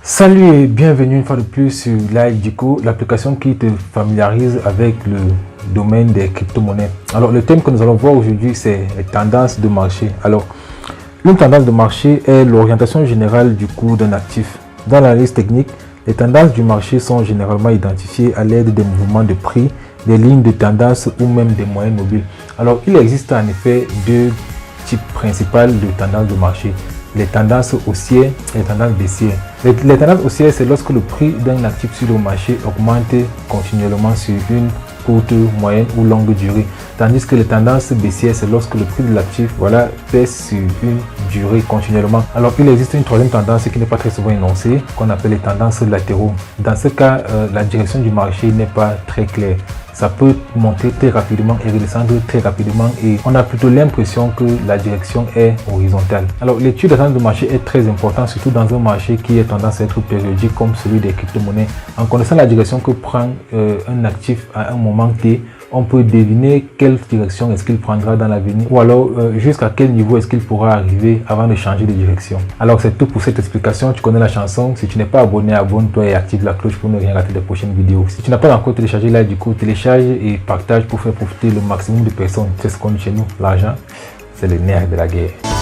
Salut et bienvenue une fois de plus sur Live-Dico, l'application qui te familiarise avec le domaine des crypto-monnaies. Alors le thème que nous allons voir aujourd'hui, c'est les tendances de marché. Alors une tendance de marché est l'orientation générale du cours d'un actif. Dans l'analyse technique, les tendances du marché sont généralement identifiées à l'aide des mouvements de prix, des lignes de tendance ou même des moyennes mobiles. Alors il existe en effet deux types principaux de tendances de marché: les tendances haussières et les tendances baissières. Les tendances haussières, c'est lorsque le prix d'un actif sur le marché augmente continuellement sur une courte, moyenne ou longue durée. Tandis que les tendances baissières, c'est lorsque le prix de l'actif baisse sur une durée continuellement. Alors il existe une troisième tendance qui n'est pas très souvent énoncée, qu'on appelle les tendances latéraux. Dans ce cas, la direction du marché n'est pas très claire. Ça peut monter très rapidement et redescendre très rapidement et on a plutôt l'impression que la direction est horizontale. Alors l'étude de tendance de marché est très importante, surtout dans un marché qui a tendance à être périodique comme celui des crypto-monnaies. En connaissant la direction que prend un actif à un moment T, on peut deviner quelle direction est-ce qu'il prendra dans l'avenir ou alors jusqu'à quel niveau est-ce qu'il pourra arriver avant de changer de direction. Alors c'est tout pour cette explication. Tu connais la chanson. Si tu n'es pas abonné, abonne-toi et active la cloche pour ne rien rater des prochaines vidéos. Si tu n'as pas encore téléchargé Live-Dico, télécharge et partage pour faire profiter le maximum de personnes. C'est ce qu'on dit chez nous. L'argent, c'est le nerf de la guerre.